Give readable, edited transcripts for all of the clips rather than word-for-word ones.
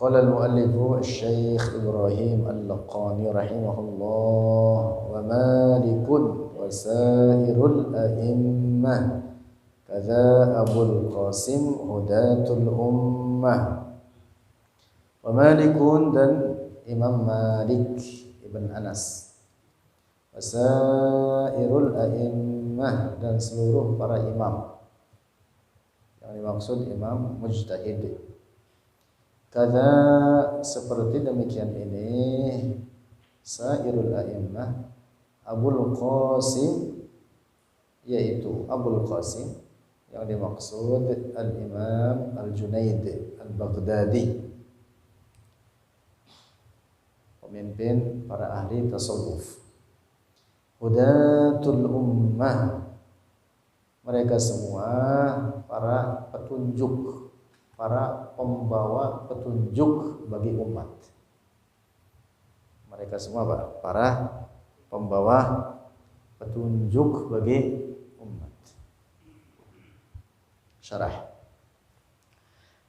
Qala al-muallifu Asy-Syaikh Ibrahim Al-Laqani rahimahullah wa Malikun wa sairul a'immah kadza Abul Qasim Hudatul Ummah. Wa Malikun dan Imam Malik Ibn Anas, wa sairul a'immah dan seluruh para imam. Yang dimaksud imam mujtahid. Kada seperti demikian ini sairul a'immah Abul Qasim, yaitu Abul Qasim yang dimaksud Al-Imam Al-Junaid Al-Baghdadi, pemimpin para ahli tasawuf. Hudatul Ummah, mereka semua para petunjuk, para pembawa petunjuk bagi umat. Mereka semua para pembawa petunjuk bagi umat. Syarah.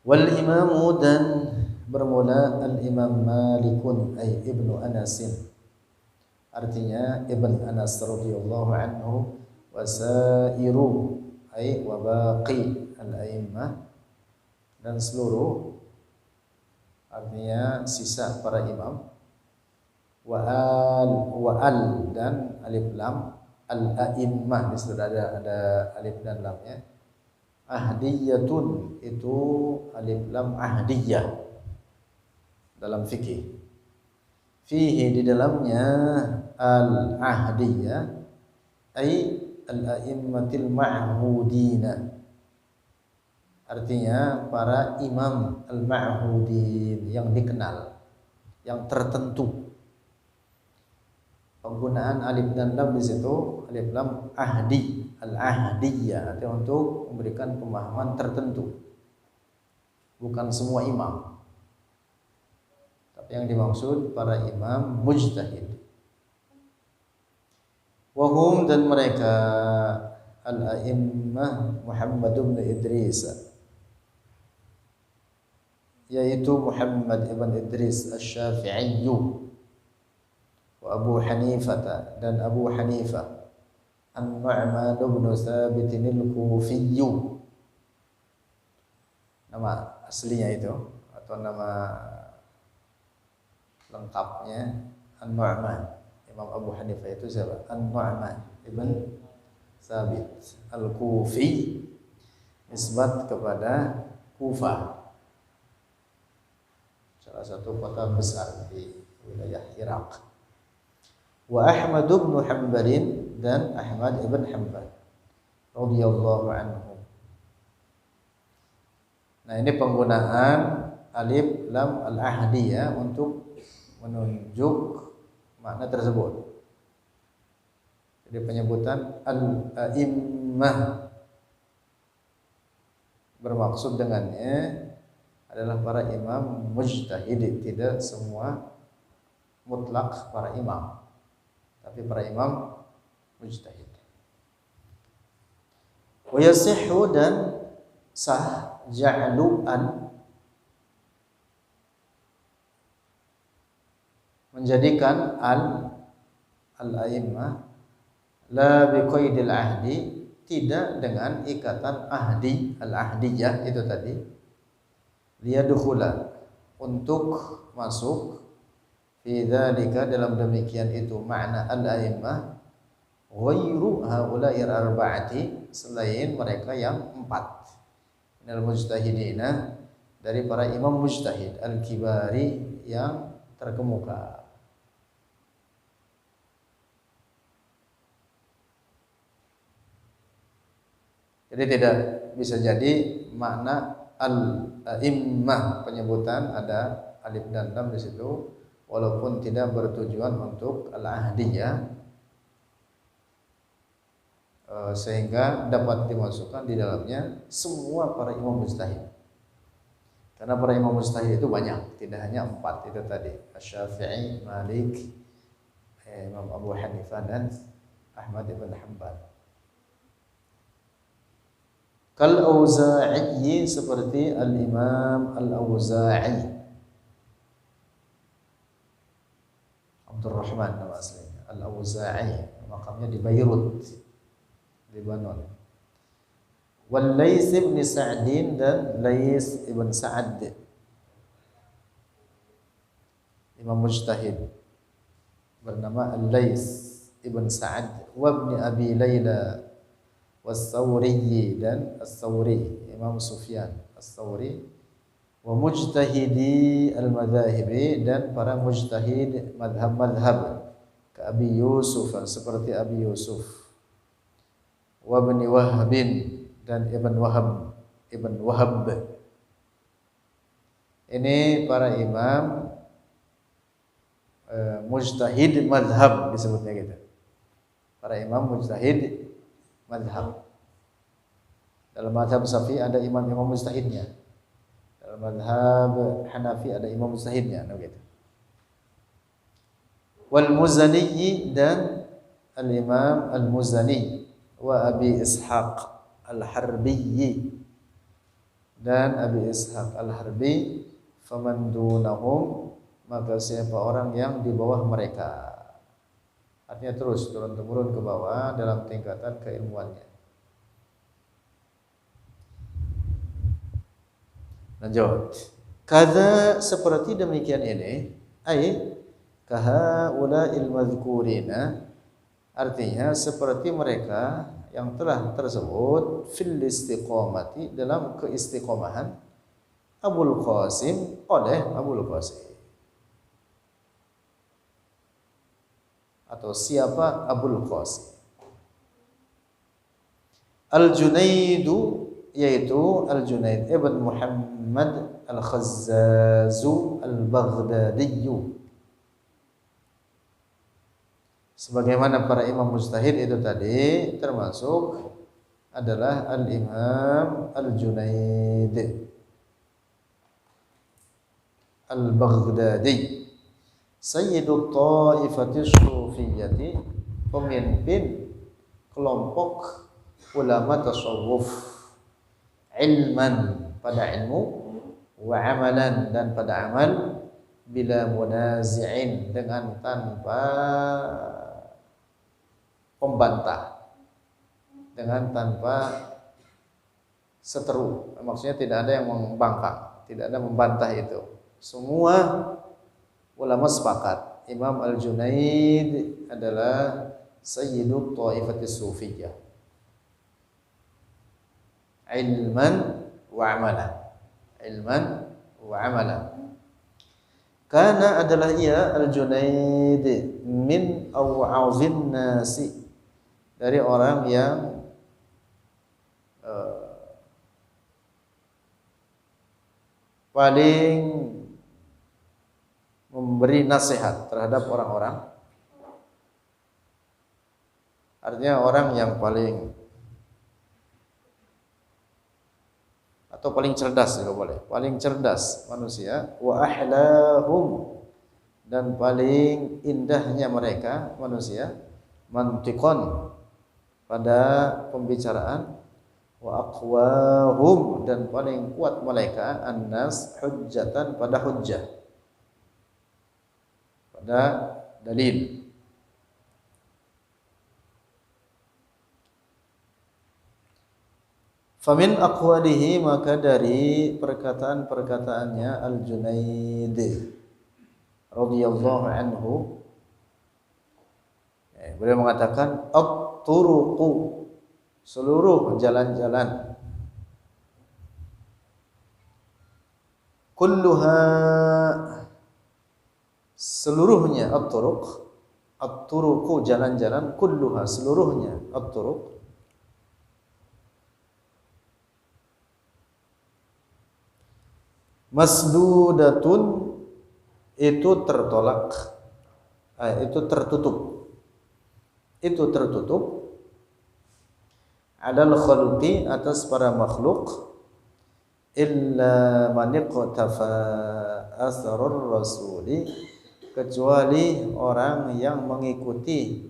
Wal imamu, dan bermula al-imam Malikun ay ibnu Anasin, artinya Ibn Anas radhiyallahu anhu, wa sairu ay wa baqi al-a'immah, dan seluruh, artinya sisa para imam. Wa al dan alif lam, al-a'immah di situ ada alif dan lamnya. Ahdiyatun, itu alif lam ahdiyah dalam fikih. Fihi, di dalamnya, al-ahdiyah ay al-a'immatil ma'hudina, artinya para imam al-ma'hudin, yang dikenal, yang tertentu. Penggunaan alif dan lam di situ, alif lam ahdi, al-ahdiyah, artinya untuk memberikan pemahaman tertentu, bukan semua imam, tapi yang dimaksud para imam mujtahid. Wahum, dan mereka, al-a'immah Muhammad bin Idris, yaitu Muhammad ibn Idris Asy-Syafi'i, wa Abu Hanifah, dan Abu Hanifah, An-Nu'man bin Tsabit al-Kufi, nama aslinya itu atau nama lengkapnya An-Nu'man. Imam Abu Hanifah itu siapa? An-Nu'man ibn Tsabit al-Kufi, nisbat kepada Kufah, salah satu kota besar di wilayah Irak. Wa Ahmad bin Hanbal, dan Ahmad ibn Hanbal radhiyallahu anhu. Nah, ini penggunaan alif lam al-ahdiyah untuk menunjuk makna tersebut. Jadi penyebutan al-a'immah bermaksud dengannya adalah para imam mujtahid, tidak semua mutlak para imam, tapi para imam mujtahid. Wa yasihhu, dan sah, ja'lu an, menjadikan al-a'immah la biqaidil ahdi, tidak dengan ikatan ahdi, al-ahdiyah itu tadi, liyadkhula, untuk masuk, fi dzalika, dalam demikian itu, makna al-a'immah, ghairu haula'ir arba'ati, selain mereka yang empat, minal mujtahidina, dari para imam mujtahid, al-kibari, yang terkemuka. Jadi tidak bisa jadi makna al-a'immah, penyebutan ada alif dan lam di situ, walaupun tidak bertujuan untuk al-ahdiyah, sehingga dapat dimasukkan di dalamnya semua para imam mujtahid. Karena para imam mujtahid itu banyak, tidak hanya empat itu tadi, Asy-Syafi'i, Malik, Imam Abu Hanifah, dan Ahmad ibn Hanbal. Kal Auza'i, seperti al-Imam Al-Auza'i, Abdurrahman nama aslinya, Al-Auza'i, makamnya di Beirut, Lebanon. Wal Laits bin Sa'din dan Laits ibn Sa'ad, imam mujtahid bernama Al-Laits ibn Sa'ad, wa ibn Abi Layla was-Sawri dan As-Sawri, Imam Sufyan As-Sawri, wa mujtahidi al-madhahibi dan para mujtahid madhab-madhab ke Abi Yusuf seperti Abi Yusuf, wa ibn Wahb dan Ibn Wahab. Ini para imam mujtahid madhab disebutnya gitu. Para imam mujtahid madhab. Dalam madhab Syafi'i ada imam-imam mujtahidnya. Dalam madhab Hanafi ada imam mujtahidnya, begitu. Wal Muzani dan al-Imam Al-Muzani, wa Abi Ishaq Al-Harbi dan Abi Ishaq Al-Harbi, faman dunahum, maka siapa orang yang di bawah mereka. Artinya terus turun-temurun ke bawah dalam tingkatan keilmuannya. Lanjut. Kada seperti demikian ini, ai kahaula'il madhkurina, artinya seperti mereka yang telah tersebut fil istiqomati, dalam keistiqomahan, Abul Qasim, oleh Abul Qasim. Atau siapa Abul Qasim? Al-Junaidu, yaitu Al-Junaid ibn Muhammad Al-Khazzazu Al-Baghdadiyu. Sebagaimana para imam mujtahid itu tadi, termasuk adalah Al-Imam Al-Junaid Al-Baghdadi, Sayyidut Ta'ifatis Sufiyyati, pemimpin kelompok ulama tasawuf, ilman pada ilmu, wa amalan dan pada amal, bila munazi'in dengan tanpa pembantah, dengan tanpa seteru. Maksudnya tidak ada yang membangkang, tidak ada membantah itu. Semua ulama sepakat Imam Al-Junaid adalah Sayyidut Ta'ifatis Sufiyyah, ilman wa amalan, ilman wa amalan. Karena adalah ia Al-Junaid min aw'azin nasi, dari orang yang paling memberi nasihat terhadap orang-orang. Artinya orang yang paling, atau paling cerdas juga boleh, paling cerdas manusia, wa ahlahum, dan paling indahnya mereka manusia, mantiqan, pada pembicaraan, wa aqwahum, dan paling kuat mereka, annas hujjatan, pada hujjah, pada dalil. Famin aqwalihi, maka dari perkataan-perkataannya Al-Junaid radhiyallahu anhu, beliau mengatakan at-turuqu, seluruh jalan-jalan, kulluha, seluruhnya, at-turuqu jalan-jalan, kulluha seluruhnya, at-turuq masdudatun, itu tertolak, itu tertutup, adal khalqi, atas para makhluk, illa man iqtafa asrar rasuli, kecuali orang yang mengikuti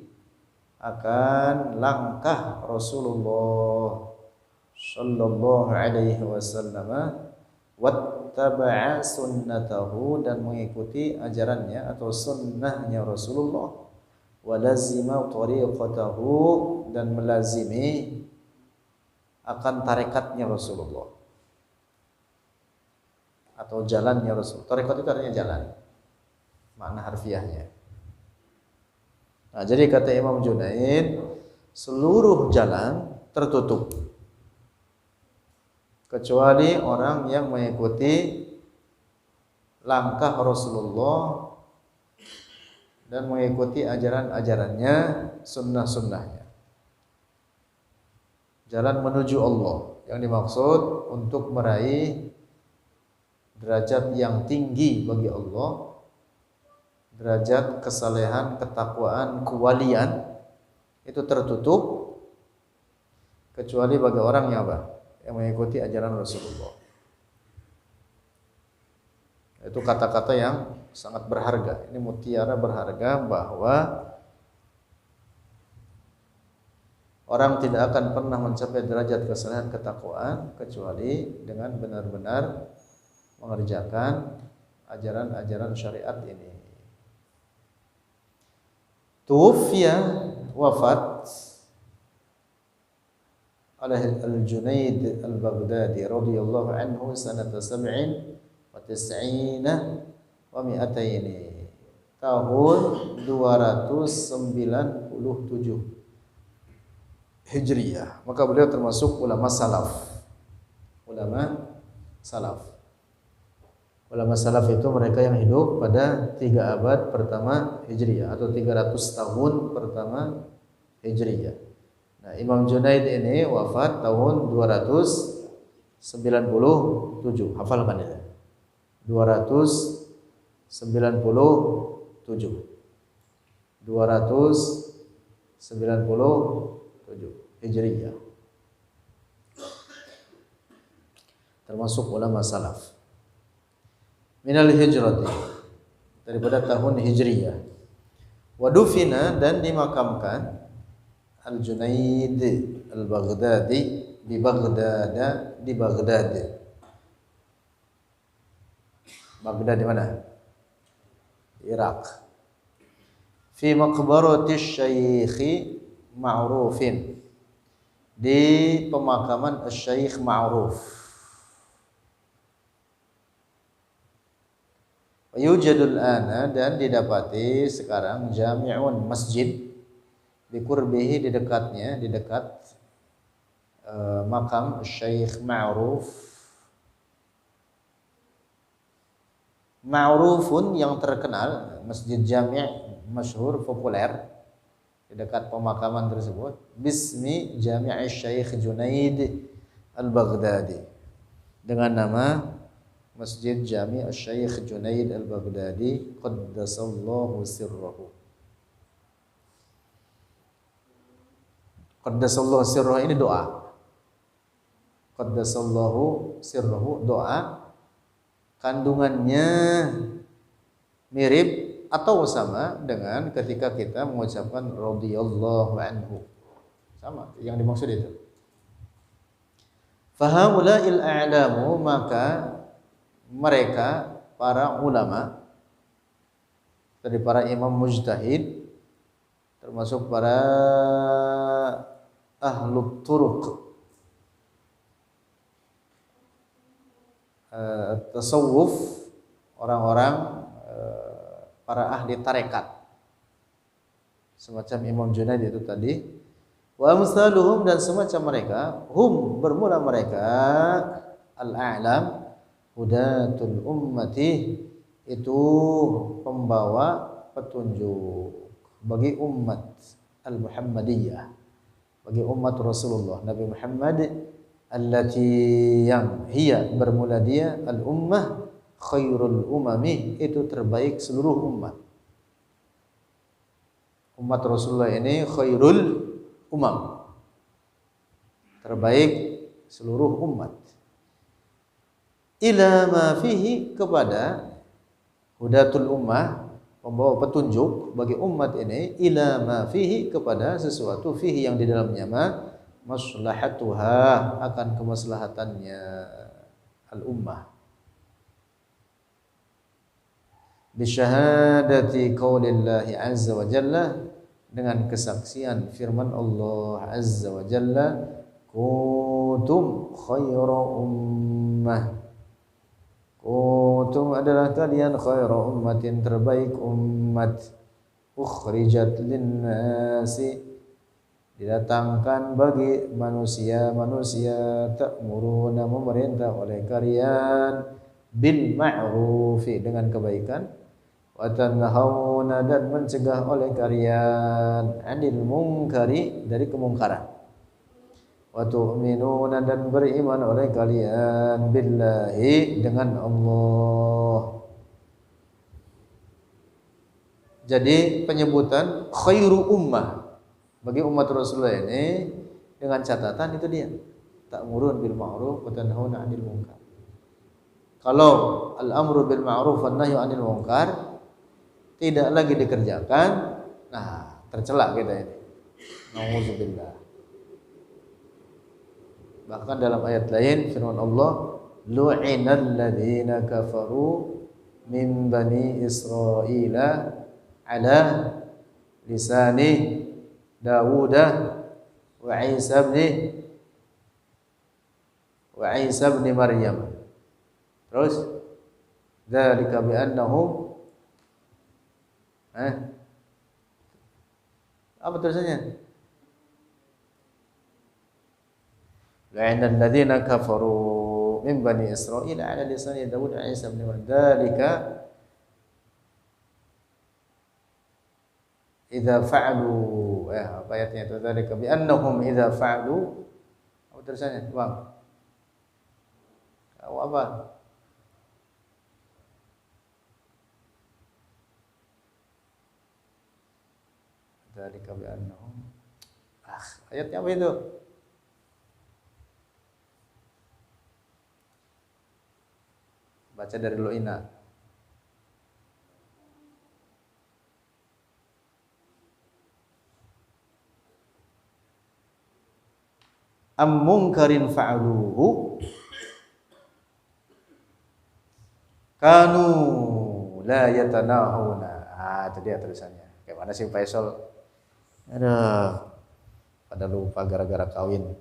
akan langkah Rasulullah sallallahu alaihi wasallam, wattaba'a sunnatahu, dan mengikuti ajarannya atau sunnahnya Rasulullah, wa lazima tariqatahu, dan melazimi akan tarekatnya Rasulullah atau jalannya Rasul. Tarekat itu artinya jalan, makna harfiahnya. Nah, jadi kata Imam Junaid, seluruh jalan tertutup kecuali orang yang mengikuti langkah Rasulullah dan mengikuti ajaran-ajarannya, sunnah-sunnahnya. Jalan menuju Allah yang dimaksud untuk meraih derajat yang tinggi bagi Allah, derajat kesalehan, ketakwaan, kewalian, itu tertutup kecuali bagi orang yang apa? Yang mengikuti ajaran Rasulullah. Itu kata-kata yang sangat berharga. Ini mutiara berharga bahwa orang tidak akan pernah mencapai derajat kesalehan, ketakwaan kecuali dengan benar-benar mengerjakan ajaran-ajaran syariat ini. Tuwfiya, wafat oleh Al-Junaid Al-Baghdadi radhiyallahu anhu sanata 97 wa 200 tahun 297 Hijriyah. Maka beliau termasuk ulama salaf. Ulama salaf. Ulama salaf itu mereka yang hidup pada 3 abad pertama Hijriyah atau 300 tahun pertama Hijriyah. Nah, Imam Junaid ini wafat tahun 297. Hafalkan ya. 297. 297 Hijriyah. Termasuk ulama salaf. Minal hijrati, daripada tahun Hijriyah. Wadufina, dan dimakamkan Al-Junaid Al-Baghdadi di Baghdad, di Baghdad. Baghdad di mana? Irak. Fi maqbarati Syekh Ma'rufin, di pemakaman Syekh Ma'ruf. Yujadul ana, dan didapati sekarang jami'un, masjid, biqurbihi, di dekatnya, di dekat makam Syekh Ma'ruf. Ma'rufun, yang terkenal, masjid jami' masyhur, populer, di dekat pemakaman tersebut, bismi Jami' Syekh Junaid Al-Baghdadi, dengan nama Masjid Jami' Syekh Junaid Al-Baghdadi qaddasallahu sirrahu. Qaddasallahu sirrahu ini doa. Qaddasallahu sirrahu, doa. Kandungannya mirip atau sama dengan ketika kita mengucapkan radhiyallahu anhu. Sama, yang dimaksud itu. Fahaula'il a'lamu, maka mereka para ulama dari para imam mujtahid, termasuk para ahlu turuq, tasawuf, orang-orang para ahli tarekat semacam Imam Junaid itu tadi, wa amsaluhum, dan semacam mereka, hum, bermula mereka, al-a'lam, hudatul ummati, itu pembawa petunjuk bagi umat al-Muhammadiyah, bagi umat Rasulullah Nabi Muhammad, allati, yang hiya, bermula dia, al-ummah khairul umami, itu terbaik seluruh umat. Umat Rasulullah ini khairul umam, terbaik seluruh umat. Ila ma fihi, kepada hudatul ummah, pembawa petunjuk bagi umat ini, ila ma fihi, kepada sesuatu, fihi, yang di dalamnya, maslahatuha, akan kemaslahatannya al-ummah, bisyahadati qaulillahi azza wa jalla, dengan kesaksian firman Allah azza wa jalla, kuntum khaira ummah. Kuntum adalah kalian khaira ummatin, terbaik umat, ukhrijat linnasi, didatangkan bagi manusia-manusia, ta'muruna, memerintah oleh kalian, bil ma'rufi, dengan kebaikan, wa tanhauna, dan mencegah oleh kalian, 'anil munkari, dari kemungkaran, wa tu'minuna, dan beriman oleh kalian, billahi, dengan Allah. Jadi penyebutan khairu ummah bagi umat Rasulullah ini dengan catatan itu dia, ta'murun bil ma'ruf wa tanhauna 'anil munkar. Kalau al-amru bil ma'ruf wan nahyu 'anil munkar tidak lagi dikerjakan, nah tercela kita ini. Nauzubillah. Bahkan dalam ayat lain firman Allah, lu'inal ladzina kafaru min bani Israila ala lisani Dawud wa Isa bin Maryam. Terus dzalika bi annahum apa tulisannya? La'inal ladzina kafaru min bani Israil ala lisani Dawud wa Isa bin Maryam. Dzalika idza fa'alu, apa ayatnya itu? Dzalika bi annahum idza fa'alu, apa tulisannya, Bang? Apa? Dzalika bi annahum, ayatnya apa itu? Baca dari Lu'ina. Am munkarin fa'aluhu kanu la yatanahuna. Itu dia tulisannya. Kayak mana sih Faisal? Aduh, pada lupa gara-gara kawin.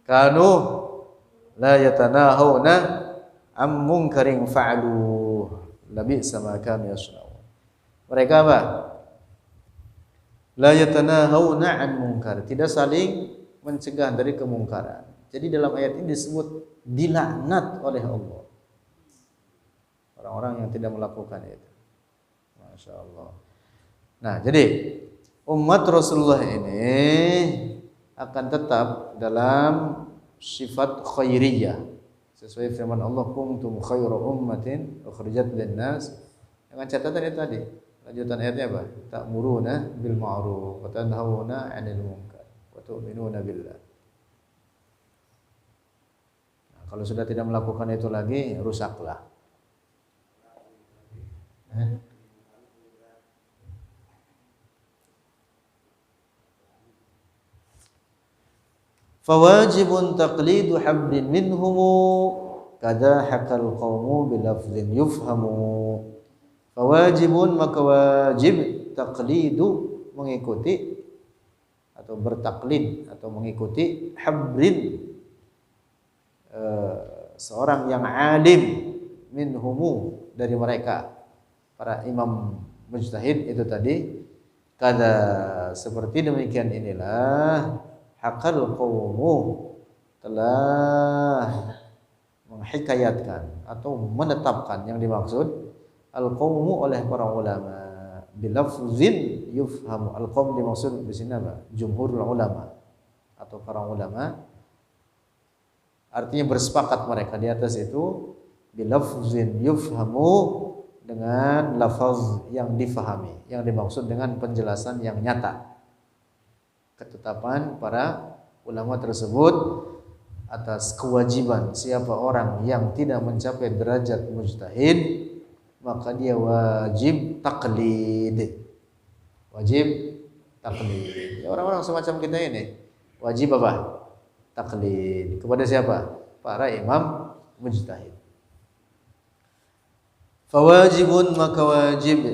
Kanu la yatanahuna am munkarin fa'alu labisa ma kanu yasnaun. Mereka apa? La yatanahuna an munkar, tidak saling mencegah dari kemungkaran. Jadi dalam ayat ini disebut dilaknat oleh Allah orang-orang yang tidak melakukan itu. Masya Allah. Nah, jadi umat Rasulullah ini akan tetap dalam sifat khairiyah sesuai firman Allah, kuntum khairu ummatin ukhrijat linnas, dengan catatan itu tadi. Lanjutan ayatnya apa? Ta'muruna bil ma'ruf wa tanhauna 'anil munkar wa tu'minuna billah. Nah, kalau sudah tidak melakukan itu lagi, rusaklah. Fawajibun taqlidu hablin minhumu kada hakal qawmu bilafzin yufhamu. Fawajibun, maka wajib, taqlidu, mengikuti atau bertaklid atau mengikuti, hablin, seorang yang alim, minhumu, dari mereka para imam mujtahid itu tadi. Kada, seperti demikian inilah, hakal qawmu, telah menghikayatkan atau menetapkan, yang dimaksud al-qawmu oleh para ulama, bilafzin yufhamu. Al-qawm dimaksud di sini apa? Jumhurul ulama atau para ulama, artinya bersepakat mereka di atas itu, bilafzin yufhamu, dengan lafaz yang difahami, yang dimaksud dengan penjelasan yang nyata. Ketetapan para ulama tersebut atas kewajiban siapa orang yang tidak mencapai derajat mujtahid, maka dia wajib taklid. Wajib taklid. Ya, orang-orang semacam kita ini wajib apa? Taklid. Kepada siapa? Para imam mujtahid. Fawajibun, maka wajib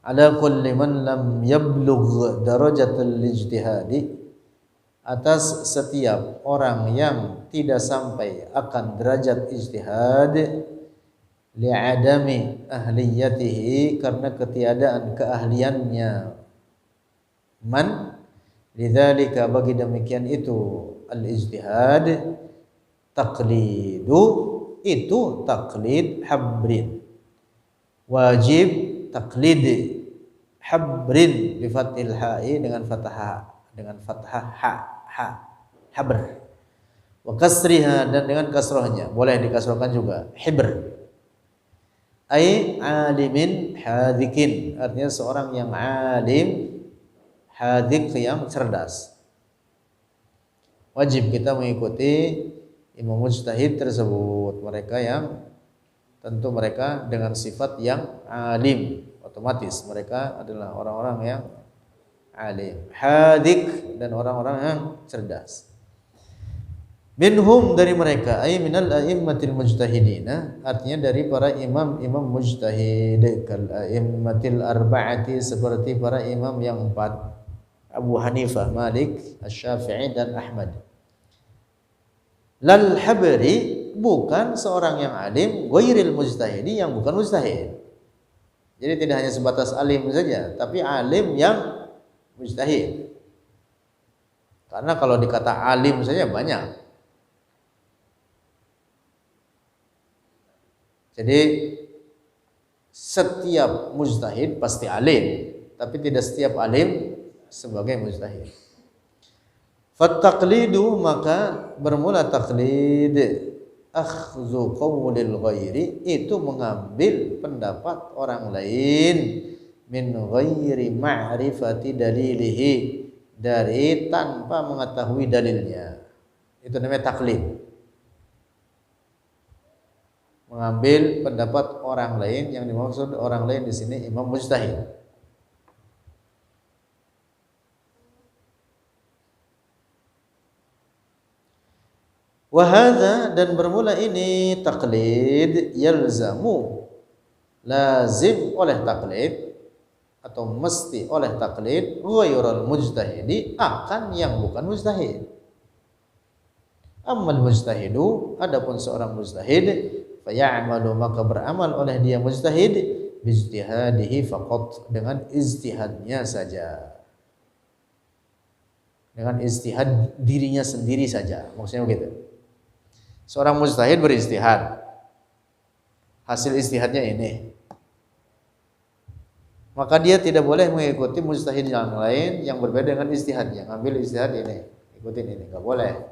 ala kulli man lam yablugh darajatul ijtihadi, atas setiap orang yang tidak sampai akan derajat ijtihad, li'adami ahliyatihi, karena ketiadaan keahliannya, man lidzalika, bagi demikian itu al-ijtihad, taqlidu, itu taklid habrin, wajib taklid habrin bi fathil ha'i, dengan fathah ha habr, wa kasriha, dan dengan kasrahnya, boleh dikasrahkan juga, hibr, ai alimin hadikin, artinya seorang yang alim, hadik yang cerdas. Wajib kita mengikuti imam mujtahid tersebut, mereka yang tentu mereka dengan sifat yang alim, otomatis mereka adalah orang-orang yang alim, hadik, dan orang-orang yang cerdas. Minhum, dari mereka, ay minal a'immatil mujtahidina, artinya dari para imam-imam mujtahid, kal a'immatil arba'ati, seperti para imam yang empat, Abu Hanifah, Malik, Asy-Syafi'i, dan Ahmad. Lal habri, bukan seorang yang alim, ghairil mujtahidi, yang bukan mujtahid. Jadi tidak hanya sebatas alim saja, tapi alim yang mujtahid. Karena kalau dikata alim saja banyak. Jadi setiap mujtahid pasti alim, tapi tidak setiap alim sebagai mujtahid. Fattaqlidu, maka bermula taklid, akhdhu qawlil ghairi, itu mengambil pendapat orang lain, min ghairi ma'rifati dalilihi, dari tanpa mengetahui dalilnya, itu namanya taklid. Mengambil pendapat orang lain, yang dimaksud orang lain di sini imam mujtahid. Wahada, dan bermula ini taklid, yalzamu, lazim oleh taklid, atau mesti oleh taklid, ghairul mujtahidi, akan yang bukan mujtahid. Ammal mujtahidu, adapun seorang mujtahid, fayamalu, maka beramal oleh dia mujtahid, bijtihadihi faqat, dengan ijtihadnya saja, dengan ijtihad dirinya sendiri saja, maksudnya begitu. Seorang mujtahid berijtihad, hasil ijtihadnya ini, maka dia tidak boleh mengikuti mujtahid yang lain yang berbeda dengan ijtihadnya. Ngambil ijtihad ini, ikutin ini, enggak boleh.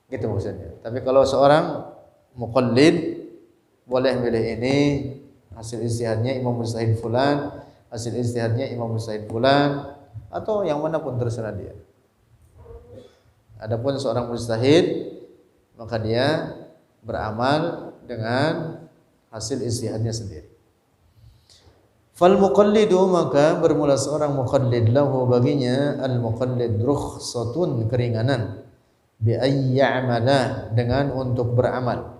Gitu maksudnya. Tapi kalau seorang muqallid boleh milih ini, hasil ijtihadnya imam mujtahid fulan, hasil ijtihadnya imam mujtahid fulan, atau yang mana pun terserah dia. Adapun seorang mujtahid, maka dia beramal dengan hasil ijtihadnya sendiri. Fal muqallidu, maka bermula seorang muqallid, lahu baginya, al muqallid rukhsatun, keringanan, bi ayyi amala, dengan untuk beramal,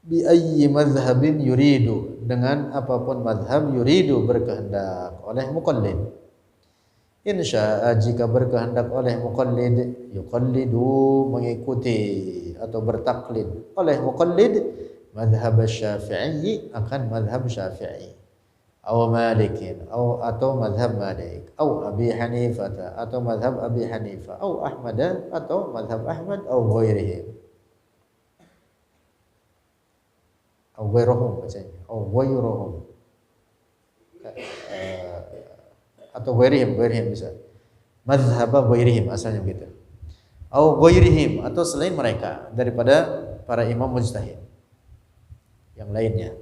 bi ayyi madhhabin yuridu, dengan apapun madhab, yuridu berkehendak oleh muqallid. Insya'a, jika berkehendak oleh muqallid, yuqallidu, mengikuti atau bertaklid oleh muqallid, madhhab Syafi'i, akan madhhab Syafi'i, atau Malikin, atau madhab Malik, atau Abi Hanifah, atau madhab Abi Hanifah, atau Ahmad, atau madhab Ahmad, atau ghairihim, atau ghairuhum bacanya, atau ghairuhum, atau ghairihim bisa, madhab ghairihim asalnya begitu, atau ghairihim, atau selain mereka daripada para imam mujtahid yang lainnya.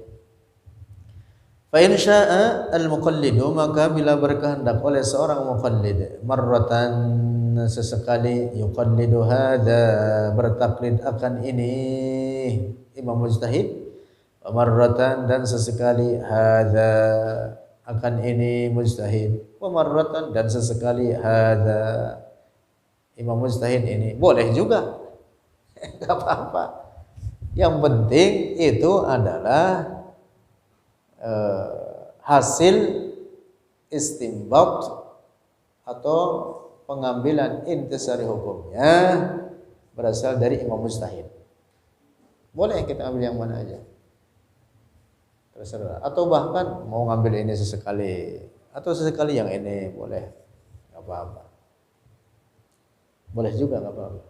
Fa in syaa al-muqallidu, maka bila berkehendak oleh seorang muqallid, marratan, sesekali, yuqallidu hadza, bertaklid akan ini imam mujtahid, wa marratan, dan sesekali, hadza, akan ini mujtahid, wa marratan, dan sesekali, hadza, imam mujtahid ini, boleh juga. Enggak apa-apa. Yang penting itu adalah hasil istinbat atau pengambilan intisari hukumnya berasal dari imam mujtahid. Boleh kita ambil yang mana aja, terserah. Atau bahkan mau ngambil ini sesekali, atau sesekali yang ini boleh, nggak apa-apa. Boleh juga nggak apa-apa.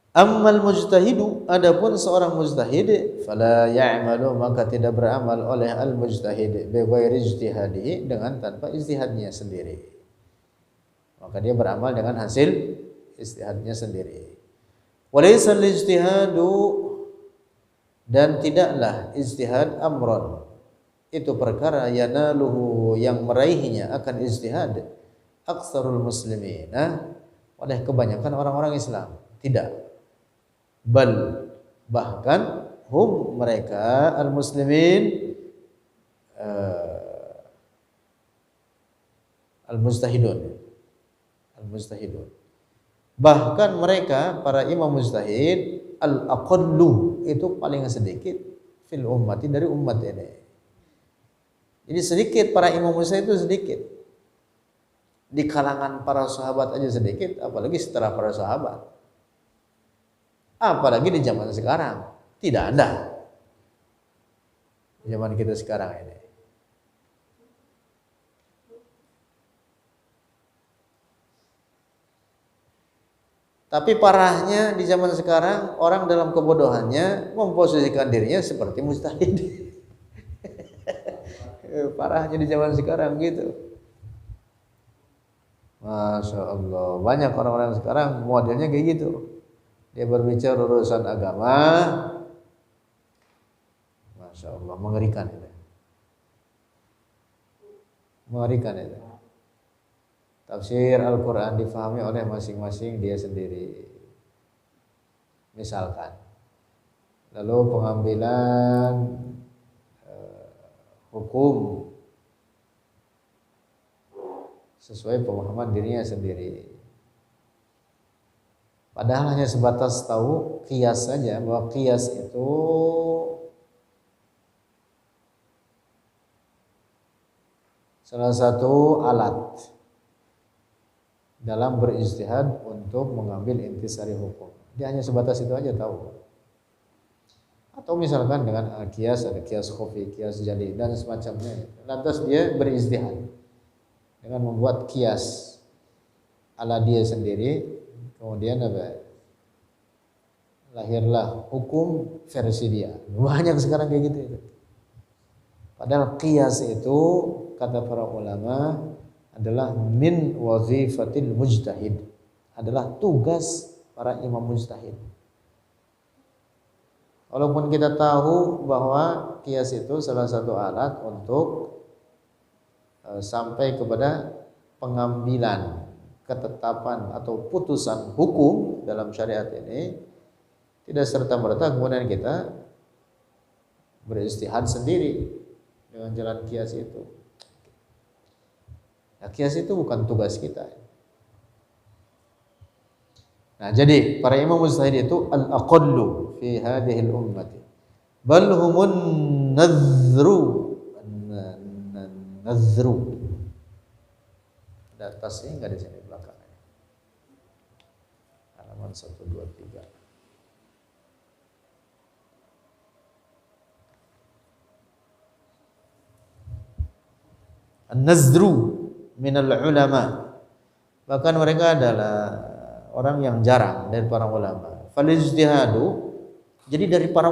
Ammal mujtahidu, adapun seorang mujtahid, fala ya'malu, maka tidak beramal oleh al mujtahid bi ghairi ijtihadihi, dengan tanpa ijtihadnya sendiri. Maka dia beramal dengan hasil ijtihadnya sendiri. Walaysa al-ijtihadu, dan tidaklah ijtihad amron, itu perkara yanaluhu, yang meraihnya akan ijtihad aktsarul muslimina, oleh kebanyakan orang-orang Islam. Tidak. Bal, bahkan hum, mereka al-muslimin, al-mujtahidun, bahkan mereka para imam mujtahid al-aqallu, itu paling sedikit fil ummati, dari umat ini. Jadi sedikit, para imam mujtahid itu sedikit. Di kalangan para sahabat aja sedikit, apalagi setelah para sahabat. Apalagi di zaman sekarang, tidak ada. Di zaman kita sekarang ini. Tapi parahnya di zaman sekarang, orang dalam kebodohannya memposisikan dirinya seperti mujtahid. Parahnya di zaman sekarang gitu. Masya Allah, banyak orang-orang sekarang modelnya kayak gitu. Dia berbicara urusan agama, Masya Allah, mengerikan itu. Mengerikan itu. Tafsir Al-Quran difahami oleh masing-masing dia sendiri. Misalkan, lalu pengambilan hukum sesuai pemahaman dirinya sendiri. Padahal hanya sebatas tahu qiyas saja, bahwa qiyas itu salah satu alat dalam berijtihad untuk mengambil intisari hukum. Dia hanya sebatas itu aja tahu. Atau misalkan dengan qiyas, ada qiyas khufi, qiyas jali, dan semacamnya. Lantas dia berijtihad dengan membuat qiyas ala dia sendiri, kemudian apa? Lahirlah hukum versi dia. Banyak sekarang kayak gitu itu. Padahal qiyas itu, kata para ulama, adalah min wazifatil mujtahid, adalah tugas para imam mujtahid. Walaupun kita tahu bahwa qiyas itu salah satu alat untuk sampai kepada pengambilan ketetapan atau putusan hukum dalam syariat ini, tidak serta-merta kemudian kita berijtihad sendiri dengan jalan qiyas itu. Nah, qiyas itu bukan tugas kita. Nah, jadi para imam mujtahid itu al-aqallu fi hadhihi al-ummati, bal humun nadhru. Ada tasnya enggak di sini belakangnya? Halaman 1, 2, 3. An-nazru minal ulama, bahkan mereka adalah orang yang jarang dari para ulama. Fal ijtihadu, jadi dari para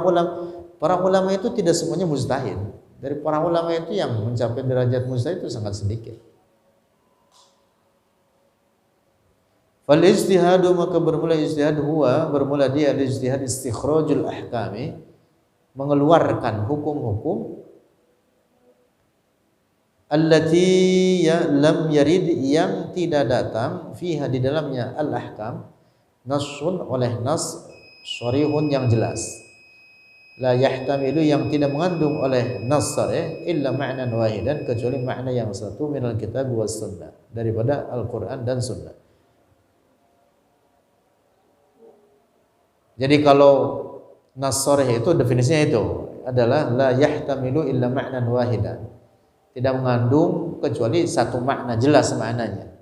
ulama itu tidak semuanya mujtahid. Dari para ulama itu yang mencapai derajat mujtahid itu sangat sedikit. Fal ijtihadu, maka bermula ijtihad bermula dia ijtihad istikhrajul ahkami, mengeluarkan hukum-hukum allati lam yarid, yang tidak datang fiha di dalamnya al-ahkam nassun, oleh nas sharihun, yang jelas, la yahtamilu, yang tidak mengandung oleh nas sharih, illa ma'nan wahidan, kecuali makna yang satu, minal kitab was sunnah, daripada Al-Qur'an dan sunnah. Jadi kalau nas sharih itu definisinya itu adalah la yahtamilu illa ma'nan wahidan. Tidak mengandung kecuali satu makna, jelas maknanya.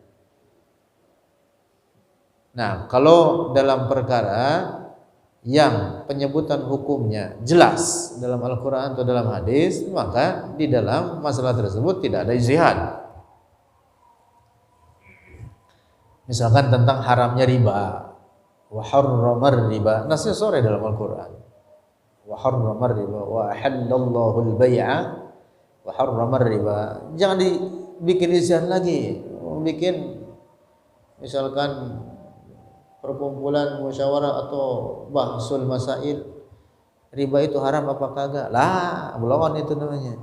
Nah, kalau dalam perkara yang penyebutan hukumnya jelas dalam Al-Quran atau dalam hadis, maka di dalam masalah tersebut tidak ada ijtihad. Misalkan tentang haramnya riba, wa harramar riba, nasnya sore dalam Al-Quran. Wa harramar riba wa ahallallahu al-bai'a wa harramar riba. Jangan dibikin ijtihad lagi, bikin misalkan perkumpulan musyawarah atau bahsul masail, riba itu haram apa kagak? Lah, belum itu namanya.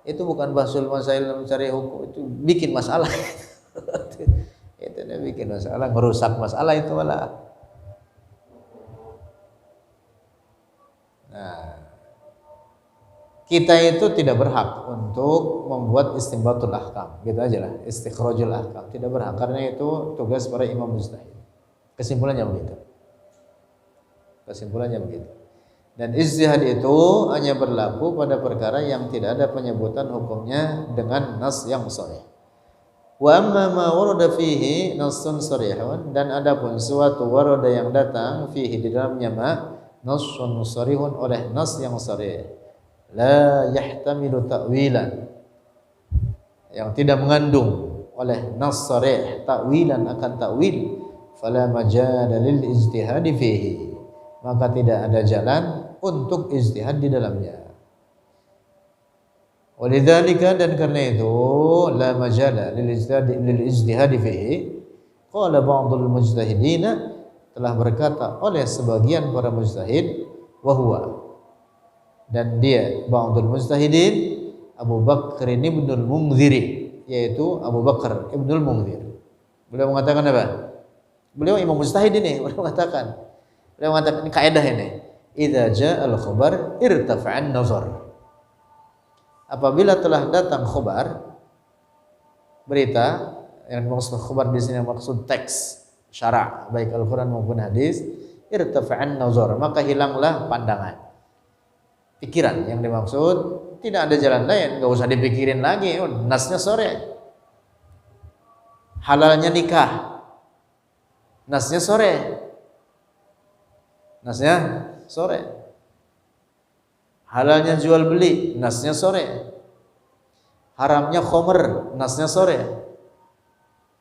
Itu bukan bahsul masail mencari hukum, itu bikin masalah. Itu bikin masalah, merusak masalah itu malah. Nah, kita itu tidak berhak untuk membuat istinbatul ahkam, gitu aja lah, istikhrajul ahkam. Tidak berhak, karena itu tugas para imam mujtahid. Kesimpulannya begitu. Kesimpulannya begitu. Dan ijtihad itu hanya berlaku pada perkara yang tidak ada penyebutan hukumnya dengan nas yang sahih. Wa amma ma warada fihi nassun sharihun, dan adapun suatu warada yang datang fihi di dalamnya ma nassun sharihun, oleh nas yang sharih, la yahtamilu ta'wilan, yang tidak mengandung oleh nas sharih ta'wilan akan ta'wil, fala majala lil ijtihadi fihi, maka tidak ada jalan untuk ijtihad di dalamnya. Walidzalika, dan karena itu la majala lil ijtihadi fihi, qala ba'dul mujtahidin, telah berkata oleh sebagian para mujtahid, wa huwa, dan dia ba'dul mujtahidin Abu Bakr ibnul Munzir, yaitu Abu Bakar ibnul Munzir. Beliau mengatakan apa? Beliau imam mujtahid ini, beliau mengatakan ini kaidah ini, idza ja'al khabar irtafa'an nazar. Apabila telah datang khabar, berita, yang maksud khabar di sini maksud teks syara, baik Al-Qur'an maupun hadis, irtafa'an nazar, maka hilanglah pandangan. Pikiran yang dimaksud, tidak ada jalan lain, enggak usah dipikirin lagi, nasnya sore. Halalnya nikah, nasnya sore. Nasnya sore. Halalnya jual beli, nasnya sore. Haramnya khomer, nasnya sore.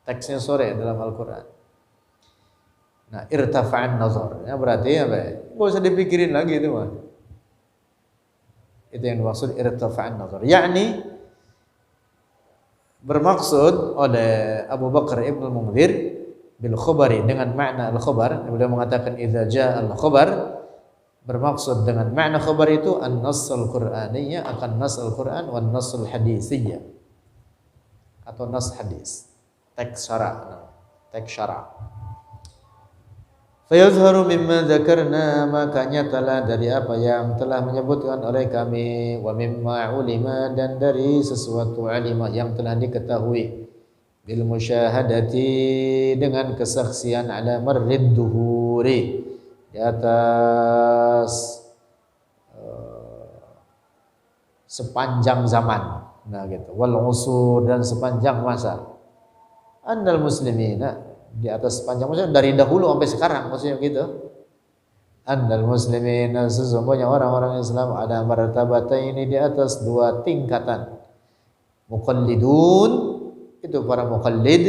Teksnya sore dalam Al-Quran. Nah, irtafa'an nazar, ya berarti apa ya? Nggak usah dipikirin lagi itu mah. Itu yang dimaksud irtafa'an nazar. Yakni bermaksud oleh Abu Bakar ibn Munzir bil khabari, dengan makna al-khabar, beliau mengatakan idza jaa al-khabar, bermaksud dengan makna khabar itu an-nass al-Qur'aniyya, akan nas Al-Qur'an, wan nass al-hadisiyya, atau nas hadis, teks syara', teks syara'. Fayazharu mimma dzakarna, maka nyatalah dari apa yang telah menyebutkan oleh kami, wa mimma ulima, dan dari sesuatu alimah yang telah diketahui, bil musyahadati, dengan kesaksian, ala marrid duhuri, di atas sepanjang zaman, nah gitu, wal usur, dan sepanjang masa, annal muslimina, di atas sepanjang masa, dari dahulu sampai sekarang, maksudnya gitu. Annal muslimina, sesungguhnya orang-orang Islam, ada martabataini, di atas dua tingkatan. Muqallidun, itu para muqallid,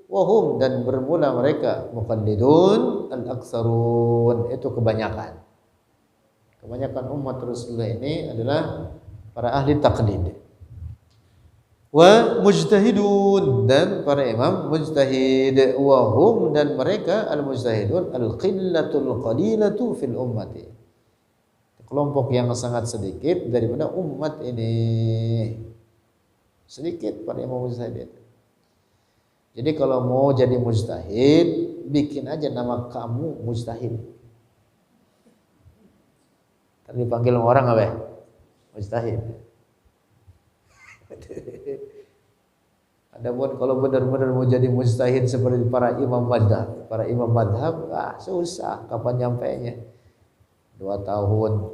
wahum, dan bermula mereka, muqallidun al-aktsarun, itu kebanyakan. Kebanyakan umat Rasulullah ini adalah para ahli taqlid. Wa mujtahidun, dan para imam mujtahid, wahum, dan mereka al-mujtahidun al-qillatul qalilatu fil ummati, kelompok yang sangat sedikit daripada umat ini. Sedikit para imam mujtahid. Jadi kalau mau jadi mujtahid, bikin aja nama kamu mujtahid. Tadi dipanggil orang apa ya? Mujtahid. Adapun kalau benar-benar mau jadi mujtahid seperti para imam madhab, susah. Kapan nyampainya? 2 tahun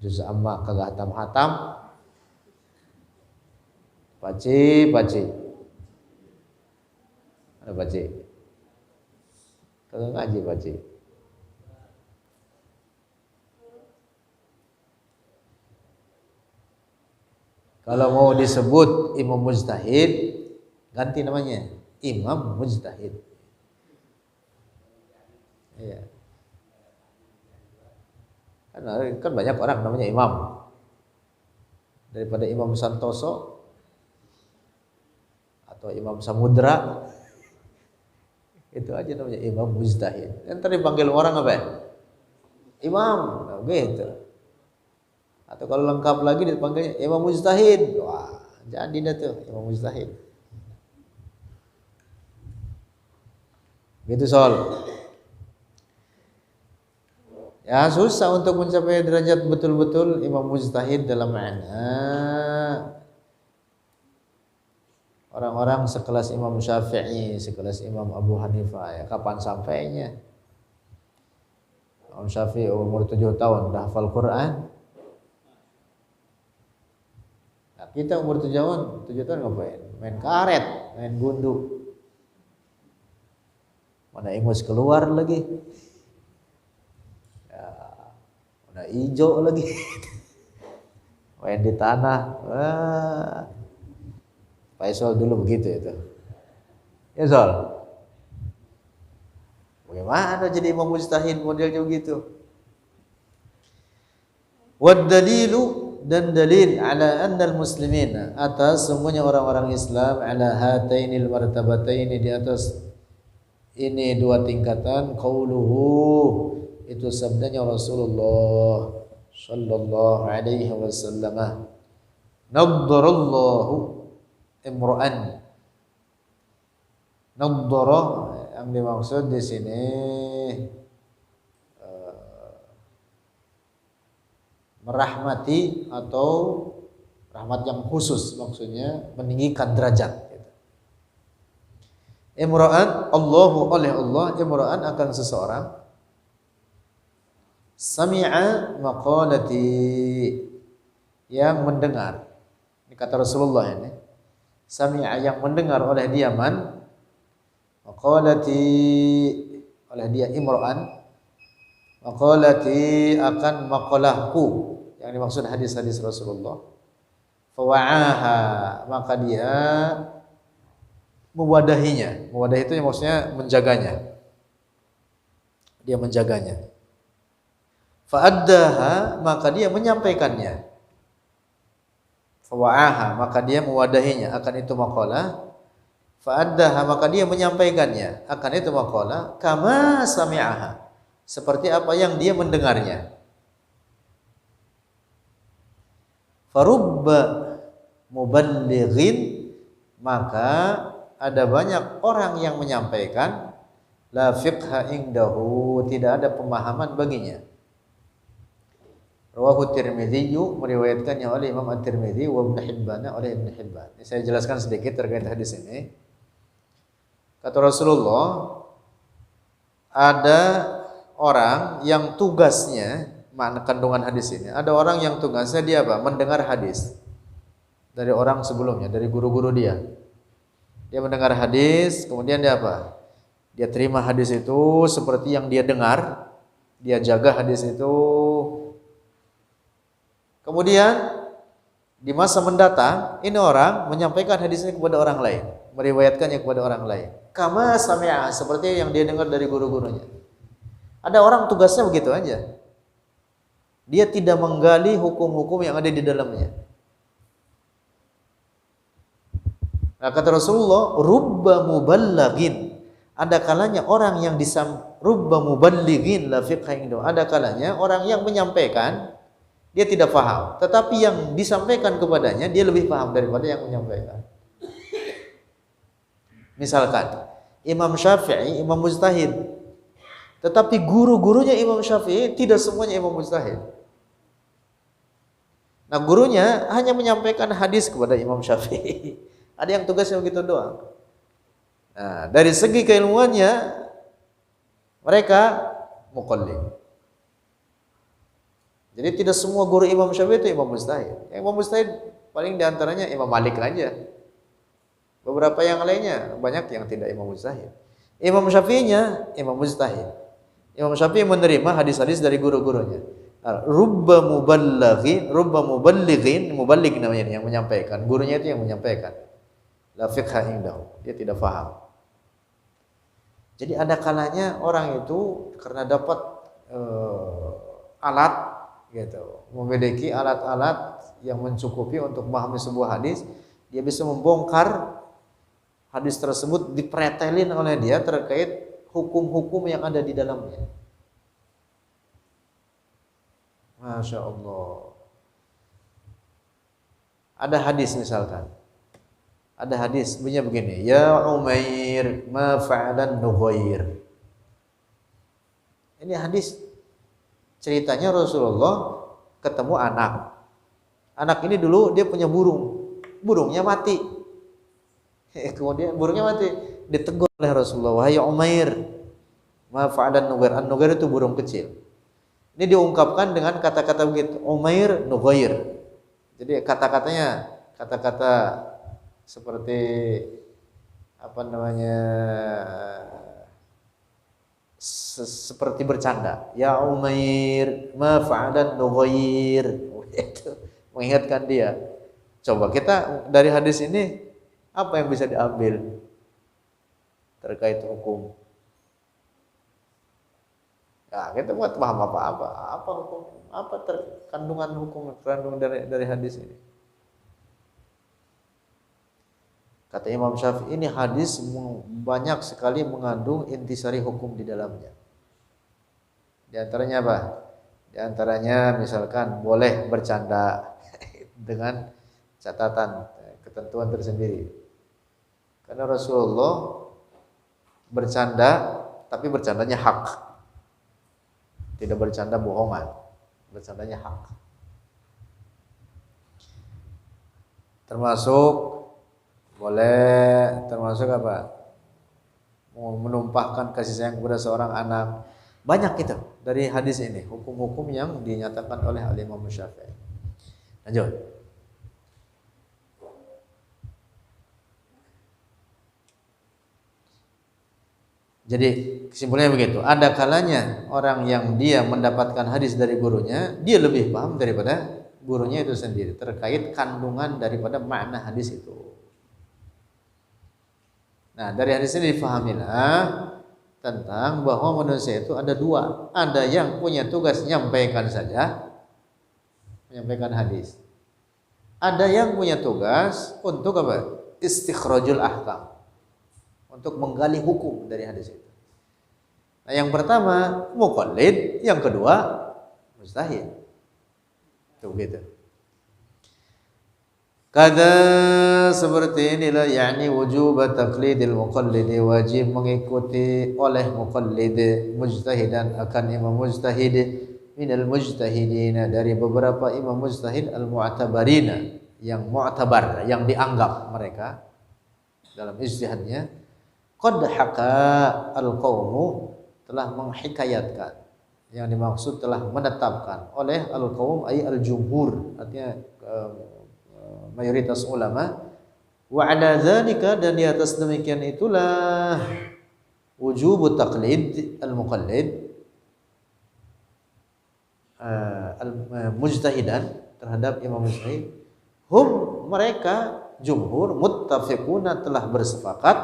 juz amma kagak hatam-hatam. Paci. Ada paci. Kagak ngaji paci. Kalau mau disebut imam mujtahid, ganti namanya imam mujtahid. Iya. Kan banyak orang namanya imam. Daripada Imam Santoso atau Imam Samudra, itu aja namanya imam mujtahid. Ntar dipanggil orang apa ya? Imam, nah, gitu. Atau kalau lengkap lagi dipanggilnya imam mujtahid. Wah, jadi dah tuh imam mujtahid. Gitu soal. Ya susah untuk mencapai derajat betul-betul imam mujtahid dalam makna orang-orang sekelas Imam Syafi'i, sekelas Imam Abu Hanifah. Ya kapan sampainya? Imam Syafi'i umur 7 tahun dah hafal Quran. Nah, kita umur 7 tahun ngapain? Main karet, main gundu. Mana ingus keluar lagi. Ya, mana hijau lagi. Main di tanah. Faisal dulu begitu itu. Ya Sol. Bagaimana jadi imam mujtahid modelnya begitu? Wad dalilu, dan dalil ala annal muslimin, atas semuanya orang-orang Islam, ala hatainil martabataini, di atas ini 2 tingkatan, qauluhu, itu sabdanya Rasulullah sallallahu alaihi wasallam, naddarallahu imra'an. Naddara yang dimaksud di sini merahmati atau rahmat yang khusus, maksudnya meninggikan derajat. Imra'an, Allahu, oleh Allah, imra'an akan seseorang, sami'a maqalati, yang mendengar. Ini kata Rasulullah ini. Sami'a, yang mendengar oleh dia, man, maqalati, oleh dia imra'an, maqalati, akan maqalahku, yang dimaksud hadis-hadis Rasulullah. Fawa'aha, maka dia mewadahinya. Mewadahi itu yang maksudnya menjaganya. Dia menjaganya. Fa'addaha, maka dia menyampaikannya. Fawa'aha, maka dia mewadahinya akan itu maqalah. Fa'addaha, maka dia menyampaikannya akan itu maqalah, kama sami'aha, seperti apa yang dia mendengarnya. Farubba muballighin, maka ada banyak orang yang menyampaikan, la fiqha indahu, tidak ada pemahaman baginya. Rawahu Tirmidzi, meriwayatkannya oleh Imam At-Tirmidzi, wa Ibnu Hibban, oleh Ibnu Hibban. Ini saya jelaskan sedikit terkait hadis ini. Kata Rasulullah, ada orang yang tugasnya, makna kandungan hadis ini, ada orang yang tugasnya dia apa? Mendengar hadis dari orang sebelumnya, dari guru-guru dia. Dia mendengar hadis, kemudian dia apa? Dia terima hadis itu seperti yang dia dengar, dia jaga hadis itu. Kemudian di masa mendatang, ini orang menyampaikan hadisnya kepada orang lain, meriwayatkannya kepada orang lain. Kama sami'a, seperti yang dia dengar dari guru-gurunya. Ada orang tugasnya begitu aja. Dia tidak menggali hukum-hukum yang ada di dalamnya. Nah, kata Rasulullah, rubba muballagin, ada kalanya orang yang rubba muballighin la fiqha indahu, ada kalanya orang yang menyampaikan dia tidak paham, tetapi yang disampaikan kepadanya dia lebih paham daripada yang menyampaikan. Misalkan Imam Syafi'i imam mujtahid, tetapi guru-gurunya Imam Syafi'i tidak semuanya imam mujtahid. Nah, gurunya hanya menyampaikan hadis kepada Imam Syafi'i, Ada yang tugasnya begitu doang. Nah, dari segi keilmuannya mereka muqallid. Jadi tidak semua guru Imam Syafi'i itu imam mujtahid. Yang imam mujtahid paling diantaranya Imam Malik aja. Beberapa yang lainnya banyak yang tidak imam mujtahid. Imam Syafi'inya imam mujtahid. Imam Syafi'i menerima hadis-hadis dari guru-gurunya. Rubba muballighin, muballigh namanya yang menyampaikan. Gurunya itu yang menyampaikan. La fiqha indahu, dia tidak paham. Jadi ada kalanya orang itu karena dapat alat gitu, memiliki alat-alat yang mencukupi untuk memahami sebuah hadis, dia bisa membongkar hadis tersebut dipretelin oleh dia terkait hukum-hukum yang ada di dalamnya. Masya Allah. Ada hadis misalkan, ada hadis bunyinya begini, ya Umair ma fa'alan Nughair. Ini hadis ceritanya Rasulullah ketemu anak. Anak ini dulu dia punya burung, burungnya mati. Kemudian burungnya mati, ditegur oleh Rasulullah, wahai Umair, ma fa'alan Nughair. An-Nughair itu burung kecil. Ini diungkapkan dengan kata-kata begitu, Umair Nughair. Jadi kata-katanya kata-kata seperti apa namanya, seperti bercanda. Ya Umair, ma fa'alan Nughair. Itu mengingatkan dia. Coba kita dari hadis ini apa yang bisa diambil terkait hukum? Ya, kita buat paham apa hukum, apa kandungan hukum, kandungan dari hadis ini. Kata Imam Syafi'i, ini hadis banyak sekali mengandung intisari hukum di dalamnya. Di antaranya apa? Di antaranya misalkan boleh bercanda dengan catatan ketentuan tersendiri. Karena Rasulullah bercanda tapi bercandanya hak. Tidak bercanda bohongan, bercandanya hak. Termasuk boleh, termasuk apa? Menumpahkan kasih sayang kepada seorang anak. Banyak itu dari hadis ini, hukum-hukum yang dinyatakan oleh Imam Syafi'i. Lanjut. Jadi kesimpulannya begitu. Ada kalanya orang yang dia mendapatkan hadis dari gurunya, dia lebih paham daripada gurunya itu sendiri terkait kandungan daripada makna hadis itu. Nah, dari hadis ini difahamilah tentang bahwa manusia itu ada dua. Ada yang punya tugas menyampaikan saja, menyampaikan hadis. Ada yang punya tugas untuk apa? Istikhrajul ahkam, untuk menggali hukum dari hadis itu. Nah, yang pertama muqallid, yang kedua mujtahid. Itu begitu. Kada seperti inilah, yakni wujub taqlidil muqallid, wajib mengikuti oleh muqallid mujtahidan akan imam mujtahid, minal mujtahidina, dari beberapa imam mujtahid al-mu'tabarina, yang mu'tabar, yang dianggap mereka dalam ijtihadnya. Qad haqa al-qaumu, telah menghikayatkan, yang dimaksud telah menetapkan oleh al-qaum ay al-jumhur, artinya mayoritas ulama. Wa ala dzalika, dan di atas demikian itulah wujub taqlid al-muqallid al-mujtahidan terhadap imam mujtahid. Hum, mereka jumhur, muttafiquna, telah bersepakat,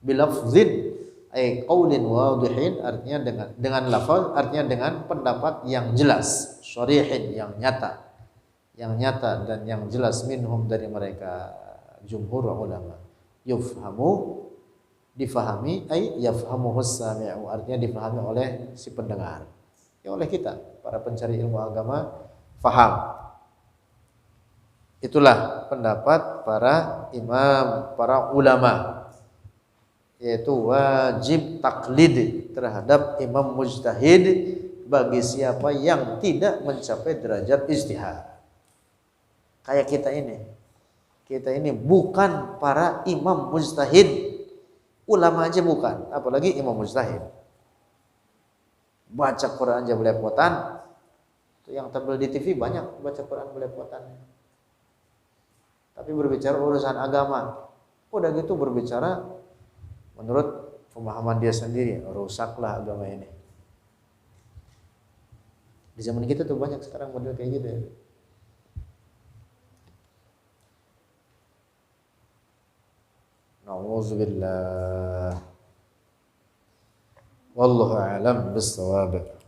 bilafzin ay qaulin wadihin, artinya dengan lafaz, artinya dengan pendapat yang jelas, sharihin, yang nyata dan yang jelas, minhum, dari mereka jumhur ulama. Yufhamu, difahami, ay yafhamuhus sami'u, artinya difahami oleh si pendengar, ya oleh kita para pencari ilmu agama, faham. Itulah pendapat para imam, para ulama, yaitu wajib taklid terhadap imam mujtahid bagi siapa yang tidak mencapai derajat ijtihad. Kayak kita ini, Kita ini bukan para imam mujtahid. Ulama aja bukan, apalagi imam mujtahid. Baca Quran aja belepotan. Itu yang tampil di TV banyak baca Quran belepotan. Tapi berbicara urusan agama, udah gitu berbicara menurut pemahaman dia sendiri, rusaklah agama ini. Di zaman kita tuh banyak sekarang model kayak gitu ya. Nauzubillah. Wallahu a'lam bissawab.